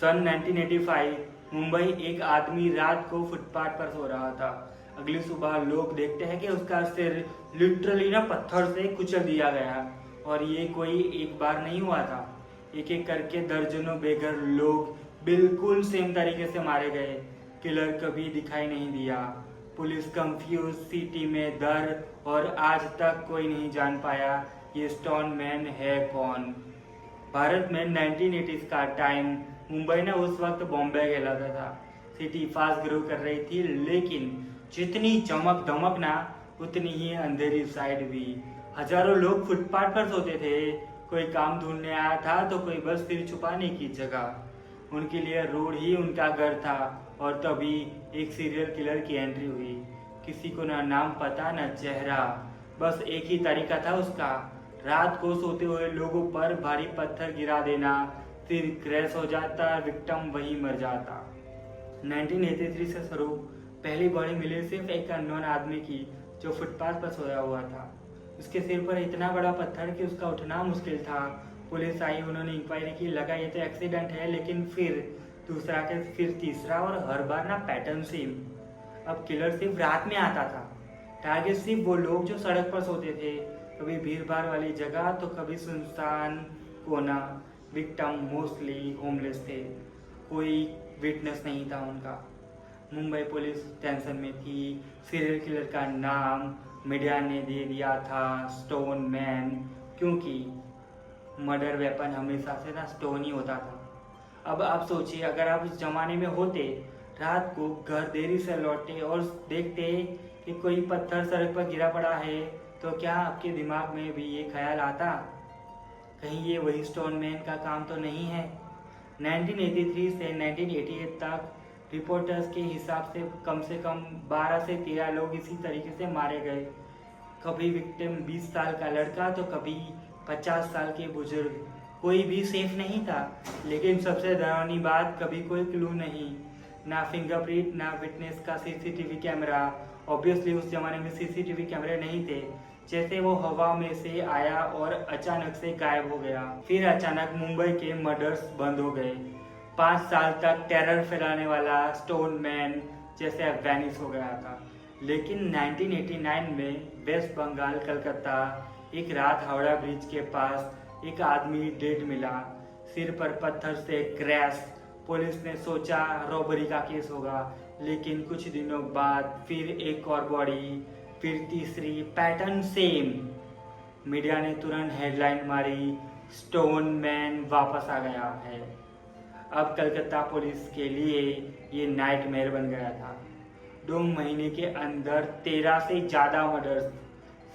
सन 1985 मुंबई। एक आदमी रात को फुटपाथ पर सो रहा था। अगली सुबह लोग देखते हैं कि उसका सिर लिटरली ना पत्थर से कुचल दिया गया। और ये कोई एक बार नहीं हुआ था, एक एक करके दर्जनों बेघर लोग बिल्कुल सेम तरीके से मारे गए। किलर कभी दिखाई नहीं दिया। पुलिस कंफ्यूज, सिटी में डर, और आज तक कोई नहीं जान पाया ये स्टोन मैन है कौन। भारत में 1980s का टाइम। मुंबई ने उस वक्त बॉम्बे कहलाता था। सिटी फास्ट ग्रो कर रही थी, लेकिन जितनी चमक दमक ना, उतनी ही अंधेरी साइड भी। हजारों लोग फुटपाथ पर सोते थे। कोई काम ढूंढने आया था तो कोई बस सिर छुपाने की जगह। उनके लिए रोड ही उनका घर था। और तभी एक सीरियल किलर की एंट्री हुई। किसी को ना नाम पता ना चेहरा, बस एक ही तरीका था उसका, रात को सोते हुए लोगों पर भारी पत्थर गिरा देना। फिर क्रैश हो जाता, विक्टिम वही मर जाता। 1983 से शुरू पहली बॉडी मिली सिर्फ एक अननोन आदमी की, जो फुटपाथ पर सोया हुआ था। उसके सिर पर इतना बड़ा पत्थर कि उसका उठना मुश्किल था। पुलिस आई, उन्होंने इंक्वायरी की, लगा ये तो एक्सीडेंट है, लेकिन फिर दूसरा केस, फिर तीसरा, और हर बार ना पैटर्न सेम। अब किलर सिर्फ रात में आता था। टारगेट सिर्फ वो लोग जो सड़क पर सोते थे, कभी भीड़ भाड़ वाली जगह तो कभी सुनसान कोना। विक्टिम मोस्टली होमलेस थे, कोई विटनेस नहीं था उनका। मुंबई पुलिस टेंशन में थी। सीरियल किलर का नाम मीडिया ने दे दिया था स्टोन मैन, क्योंकि मर्डर वेपन हमेशा से ना स्टोन ही होता था। अब आप सोचिए, अगर आप उस जमाने में होते, रात को घर देरी से लौटे और देखते कि कोई पत्थर सड़क पर गिरा पड़ा है, तो क्या आपके दिमाग में भी ये ख्याल आता, कहीं ये वही स्टोन मैन का काम तो नहीं है। 1983 से 1988 तक रिपोर्टर्स के हिसाब से कम 12 से 13 लोग इसी तरीके से मारे गए। कभी विक्टिम 20 साल का लड़का तो कभी 50 साल के बुजुर्ग। कोई भी सेफ नहीं था। लेकिन सबसे डरावनी बात, कभी कोई क्लू नहीं, ना फिंगरप्रिंट, ना विटनेस का सीसीटीवी कैमरा। ऑब्वियसली उस जमाने में सीसीटीवी कैमरे नहीं थे। जैसे वो हवा में से आया और अचानक से गायब हो गया। फिर अचानक मुंबई के मर्डर्स बंद हो गए। 5 साल तक टेरर फैलाने वाला स्टोन मैन जैसे वैनिश हो गया था। लेकिन 1989 में वेस्ट बंगाल, कलकत्ता, एक रात हावड़ा ब्रिज के पास एक आदमी डेड मिला, सिर पर पत्थर से क्रैश। पुलिस ने सोचा रॉबरी का केस होगा, लेकिन कुछ दिनों बाद फिर एक और बॉडी, फिर तीसरी, पैटर्न सेम। मीडिया ने तुरंत हेडलाइन मारी, स्टोन मैन वापस आ गया है। अब कलकत्ता पुलिस के लिए ये नाइटमेयर बन गया था। 2 महीने के अंदर 13 से ज़्यादा मर्डर्स,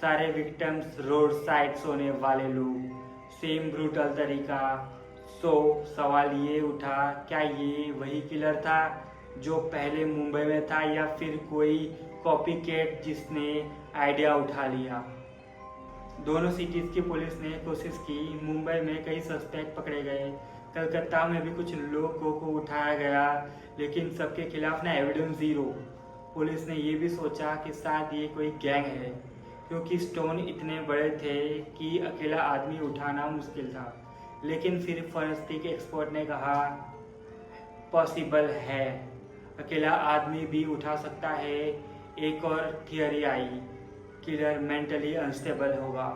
सारे विक्टिम्स रोड साइड सोने वाले लोग, सेम ब्रूटल तरीका। सवाल ये उठा, क्या ये वही किलर था जो पहले मुंबई में था, या फिर कोई कॉपी कैट जिसने आइडिया उठा लिया। दोनों सिटीज़ की पुलिस ने कोशिश की। मुंबई में कई सस्पेक्ट पकड़े गए, कलकत्ता में भी कुछ लोगों को उठाया गया, लेकिन सबके खिलाफ ना एविडेंस जीरो। पुलिस ने ये भी सोचा कि शायद ये कोई गैंग है, क्योंकि स्टोन इतने बड़े थे कि अकेला आदमी उठाना मुश्किल था। लेकिन फिर फॉरेंसिक एक्सपर्ट ने कहा पॉसिबल है, अकेला आदमी भी उठा सकता है। एक और थियरी आई, किलर मेंटली अनस्टेबल होगा।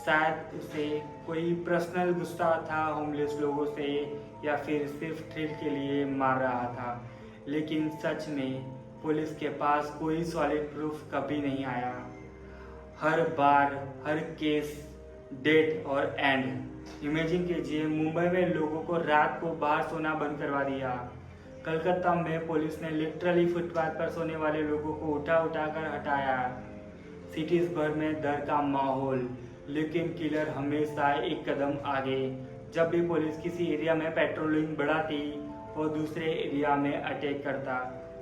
शायद उसे कोई पर्सनल गुस्सा था होमलेस लोगों से, या फिर सिर्फ थ्रिल के लिए मार रहा था। लेकिन सच में पुलिस के पास कोई सॉलिड प्रूफ कभी नहीं आया। हर बार हर केस डेट और एंड। इमेजिन कीजिए, मुंबई में लोगों को रात को बाहर सोना बंद करवा दिया। कलकत्ता में पुलिस ने लिटरली फुटपाथ पर सोने वाले लोगों को उठा कर हटाया। सिटीज भर में डर का माहौल, लेकिन किलर हमेशा एक कदम आगे। जब भी पुलिस किसी एरिया में पेट्रोलिंग बढ़ाती, वो दूसरे एरिया में अटैक करता,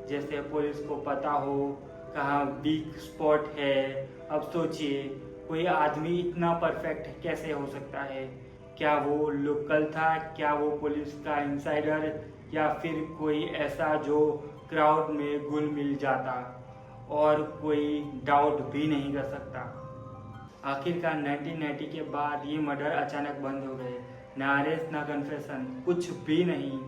जैसे पुलिस को पता हो कहाँ वीक स्पॉट है। अब सोचिए, कोई आदमी इतना परफेक्ट कैसे हो सकता है? क्या वो लोकल था, क्या वो पुलिस का इनसाइडर, या फिर कोई ऐसा जो क्राउड में घुल मिल जाता और कोई डाउट भी नहीं कर सकता। आखिरकार 1990 के बाद ये मर्डर अचानक बंद हो गए। ना अरेस्ट, ना कन्फेशन, कुछ भी नहीं।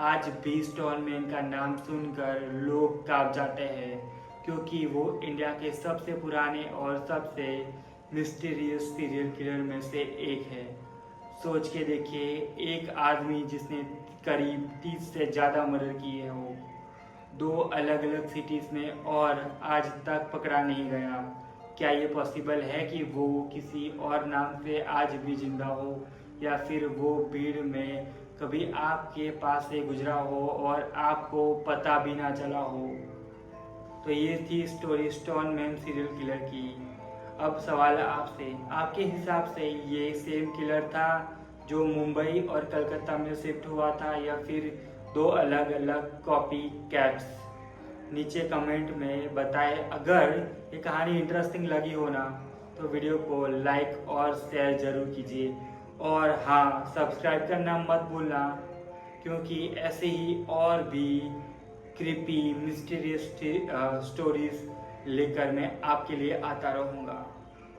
आज भी स्टोनमैन का नाम सुनकर लोग कांप जाते हैं, क्योंकि वो इंडिया के सबसे पुराने और सबसे मिस्टीरियस सीरियल किलर में से एक है। सोच के देखिए, एक आदमी जिसने करीब 30 से ज़्यादा मर्डर किए हो 2 अलग अलग सिटीज़ में और आज तक पकड़ा नहीं गया। क्या ये पॉसिबल है कि वो किसी और नाम से आज भी जिंदा हो, या फिर वो भीड़ में कभी आपके पास से गुजरा हो और आपको पता भी ना चला हो। तो ये थी स्टोरी स्टोनमैन सीरियल किलर की। अब सवाल आपसे, आपके हिसाब से ये सेम किलर था जो मुंबई और कलकत्ता में शिफ्ट हुआ था, या फिर 2 अलग अलग कॉपी कैट्स? नीचे कमेंट में बताएं। अगर ये कहानी इंटरेस्टिंग लगी हो ना, तो वीडियो को लाइक और शेयर ज़रूर कीजिए। और हाँ, सब्सक्राइब करना मत भूलना, क्योंकि ऐसे ही और भी क्रीपी मिस्टीरियस स्टोरीज लेकर मैं आपके लिए आता रहूँगा।